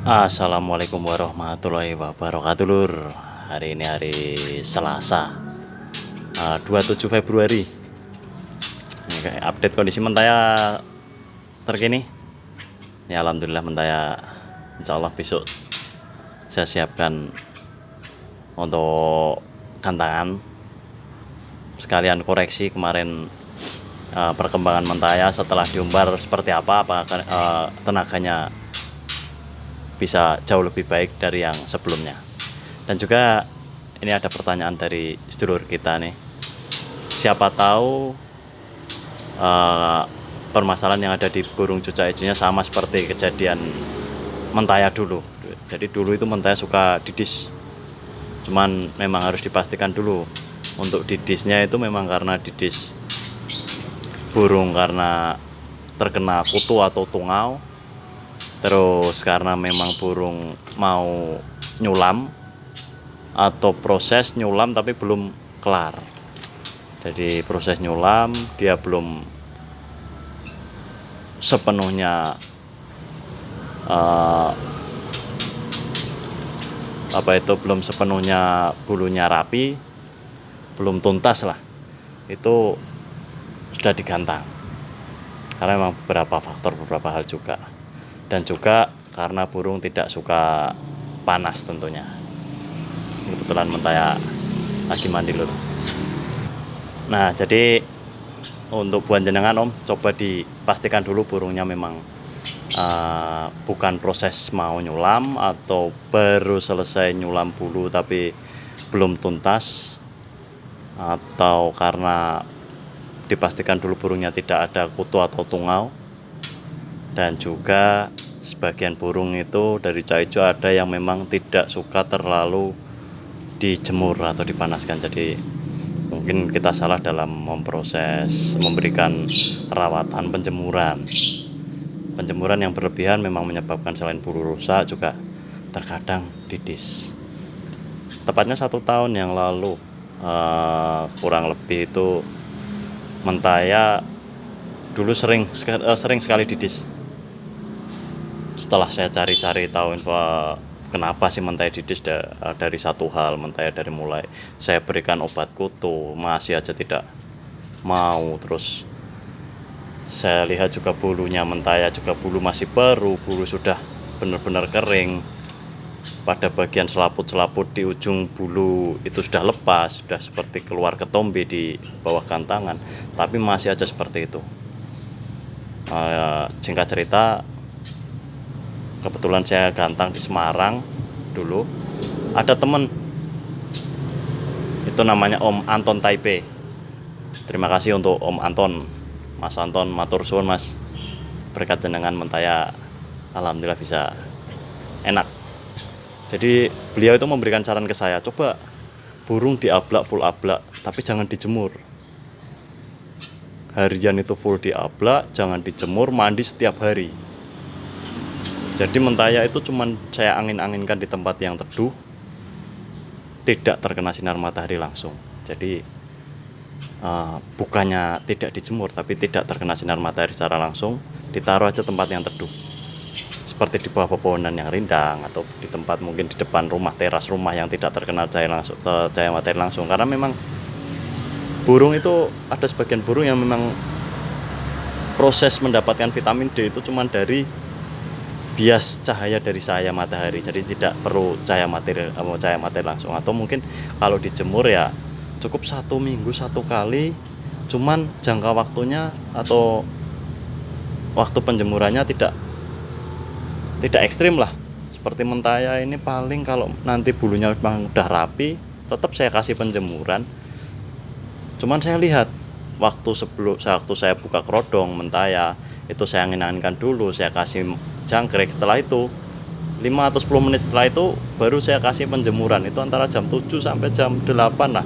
Assalamualaikum warahmatullahi wabarakatuh lur. Hari ini hari Selasa 27 Februari. Ini kayak update kondisi Mentaya terkini. Ya alhamdulillah Mentaya insya Allah besok saya siapkan untuk gantangan. Sekalian koreksi kemarin perkembangan Mentaya setelah diumbar seperti apa tenaganya bisa jauh lebih baik dari yang sebelumnya. Dan juga ini ada pertanyaan dari sedulur kita nih. Siapa tahu permasalahan yang ada di burung cucak hijaunya sama seperti kejadian Mentaya dulu. Jadi dulu itu Mentaya suka didis. Cuman memang harus dipastikan dulu untuk didisnya itu memang karena didis burung karena terkena kutu atau tungau, terus karena memang burung mau nyulam atau proses nyulam tapi belum kelar. Jadi proses nyulam dia belum sepenuhnya belum sepenuhnya bulunya rapi, belum tuntas lah. Itu sudah digantang. Karena memang beberapa hal juga. Dan juga karena burung tidak suka panas tentunya. Kebetulan Mentaya lagi mandi lur. Nah jadi untuk buan jenengan om, coba dipastikan dulu burungnya memang bukan proses mau nyulam atau baru selesai nyulam bulu tapi belum tuntas, atau karena dipastikan dulu burungnya tidak ada kutu atau tungau. Dan juga sebagian burung itu dari caijo ada yang memang tidak suka terlalu dijemur atau dipanaskan. Jadi mungkin kita salah dalam memberikan perawatan penjemuran. Penjemuran yang berlebihan memang menyebabkan selain bulu rusak juga terkadang didis. Tepatnya 1 tahun yang lalu kurang lebih itu Mentaya dulu sering sekali didis. Setelah saya cari-cari tahu kenapa sih Mentaya didis, dari satu hal, Mentaya dari mulai saya berikan obat kutu masih aja tidak mau. Terus saya lihat juga bulunya Mentaya juga bulu masih baru, bulu sudah benar-benar kering. Pada bagian selaput-selaput di ujung bulu itu sudah lepas, sudah seperti keluar ketombe di bawah gantangan, tapi masih aja seperti itu. Singkat cerita, kebetulan saya gantang di Semarang dulu. Ada temen itu namanya Om Anton Taipei. Terima kasih untuk Om Anton, Mas Anton, matur suwun Mas. Berkat jenengan Mentaya alhamdulillah bisa enak. Jadi beliau itu memberikan saran ke saya, coba burung diablak full ablak tapi jangan dijemur. Harian itu full diablak, jangan dijemur, mandi setiap hari. Jadi Mentaya itu cuman saya angin-anginkan di tempat yang teduh, tidak terkena sinar matahari langsung. Jadi bukannya tidak dijemur, tapi tidak terkena sinar matahari secara langsung, ditaruh aja tempat yang teduh, seperti di bawah pepohonan yang rindang atau di tempat mungkin di depan rumah, teras rumah yang tidak terkena cahaya matahari langsung. Karena memang burung itu ada sebagian burung yang memang proses mendapatkan vitamin D itu cuman dari bias cahaya dari cahaya matahari. Jadi tidak perlu cahaya matahari langsung. Atau mungkin kalau dijemur ya cukup 1 minggu 1 kali, cuman jangka waktunya atau waktu penjemurannya tidak ekstrim lah. Seperti Mentaya ini paling kalau nanti bulunya memang udah rapi, tetap saya kasih penjemuran. Cuman saya lihat waktu saya buka kerodong Mentaya itu saya angin-anginkan dulu, saya kasih jangkrik. Setelah itu 5 atau 10 menit setelah itu baru saya kasih penjemuran. Itu antara jam 7 sampai jam 8 lah.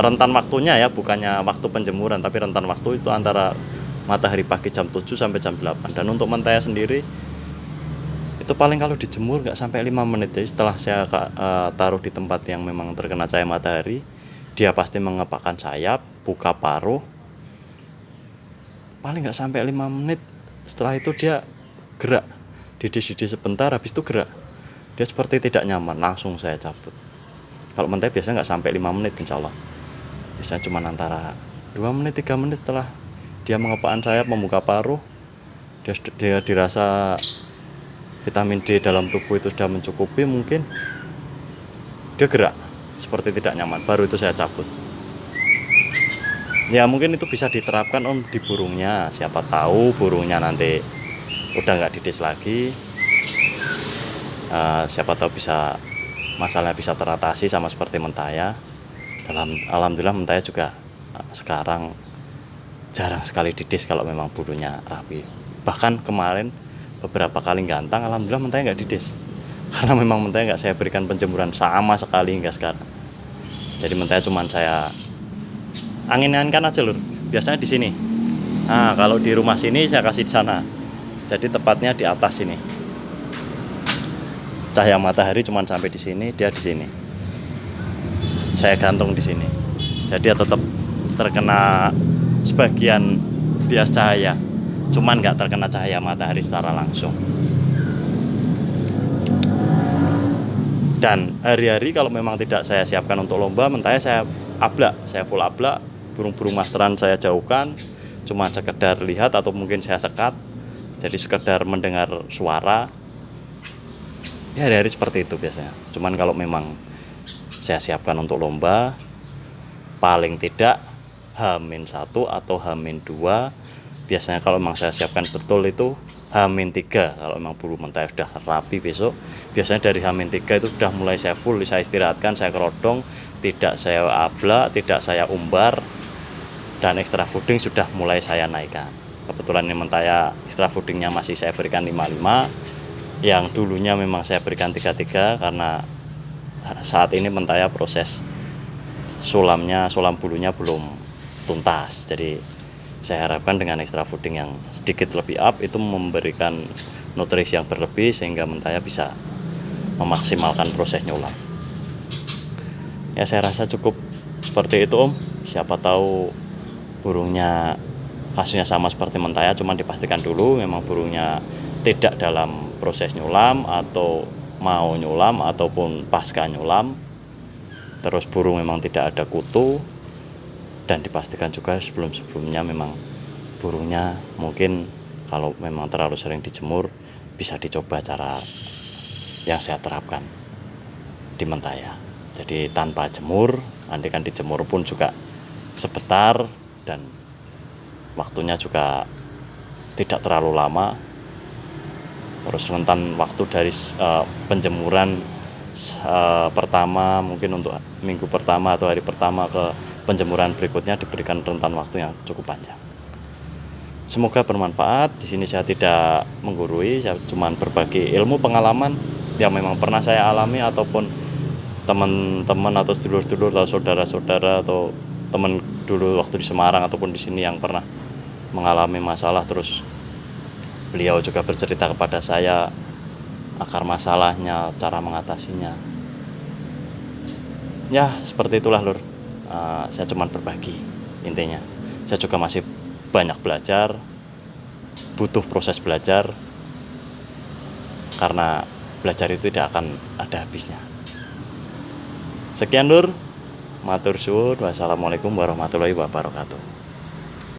Rentan waktunya ya, bukannya waktu penjemuran, tapi rentan waktu itu antara matahari pagi jam 7 sampai jam 8. Dan untuk Mentaya sendiri itu paling kalau dijemur nggak sampai 5 menit. Jadi setelah saya taruh di tempat yang memang terkena cahaya matahari, dia pasti mengepakkan sayap, buka paruh, paling nggak sampai 5 menit. Setelah itu dia gerak, didis sebentar, habis itu gerak. Dia seperti tidak nyaman, langsung saya cabut. Kalau mentai biasanya nggak sampai 5 menit insya Allah. Biasanya cuma antara 2 menit, 3 menit setelah dia mengepakkan sayap, membuka paruh, dia dirasa vitamin D dalam tubuh itu sudah mencukupi, mungkin dia gerak seperti tidak nyaman, baru itu saya cabut. Ya mungkin itu bisa diterapkan Om di burungnya, siapa tahu burungnya nanti udah nggak didis lagi, siapa tahu bisa masalahnya bisa teratasi sama seperti mentaya. Alhamdulillah mentaya juga sekarang jarang sekali didis kalau memang bulunya rapi. Bahkan kemarin beberapa kali gantang, alhamdulillah mentaya nggak didis, karena memang mentaya nggak saya berikan penjemuran sama sekali hingga sekarang. Jadi mentaya cuman saya angin-anginkan aja lur, biasanya di sini. Nah kalau di rumah sini saya kasih di sana, jadi tepatnya di atas sini. Cahaya matahari cuma sampai di sini, dia di sini. Saya gantung di sini, jadi dia tetap terkena sebagian bias cahaya, cuman nggak terkena cahaya matahari secara langsung. Dan hari-hari kalau memang tidak saya siapkan untuk lomba, mentaya saya full ablak, burung-burung masteran saya jauhkan, cuma sekedar lihat atau mungkin saya sekat, jadi sekedar mendengar suara. Ya hari-hari seperti itu biasanya. Cuman kalau memang saya siapkan untuk lomba, paling tidak H-1 atau H-2, biasanya kalau memang saya siapkan betul itu H-3. Kalau memang bulu mentaya sudah rapi besok, biasanya dari H-3 itu sudah mulai saya full, saya istirahatkan, saya kerodong, tidak saya ablak, tidak saya umbar, dan extra fooding sudah mulai saya naikkan. Kebetulan ini mentaya extra foodingnya masih saya berikan 55, yang dulunya memang saya berikan 33, karena saat ini mentaya proses sulam bulunya belum tuntas. Jadi saya harapkan dengan extra fooding yang sedikit lebih up itu memberikan nutrisi yang berlebih sehingga mentaya bisa memaksimalkan proses nyulam. Ya saya rasa cukup seperti itu Om. Siapa tahu burungnya kasusnya sama seperti mentaya, cuman dipastikan dulu memang burungnya tidak dalam proses nyulam atau mau nyulam ataupun pasca nyulam. Terus burung memang tidak ada kutu, dan dipastikan juga sebelum-sebelumnya memang burungnya mungkin kalau memang terlalu sering dijemur, bisa dicoba cara yang saya terapkan di mentaya. Jadi tanpa jemur, nanti kan dijemur pun juga sebentar dan waktunya juga tidak terlalu lama. Terus rentan waktu dari penjemuran pertama, mungkin untuk minggu pertama atau hari pertama ke penjemuran berikutnya diberikan rentan waktu yang cukup panjang. Semoga bermanfaat. Di sini saya tidak menggurui, saya cuma berbagi ilmu pengalaman yang memang pernah saya alami, ataupun teman-teman atau sedulur-sedulur atau saudara-saudara atau teman dulu waktu di Semarang ataupun di sini yang pernah mengalami masalah, terus beliau juga bercerita kepada saya akar masalahnya, cara mengatasinya. Ya seperti itulah lur. Saya cuma berbagi intinya. Saya juga masih banyak belajar, butuh proses belajar, karena belajar itu tidak akan ada habisnya. Sekian lur, matur suwun, wassalamualaikum warahmatullahi wabarakatuh.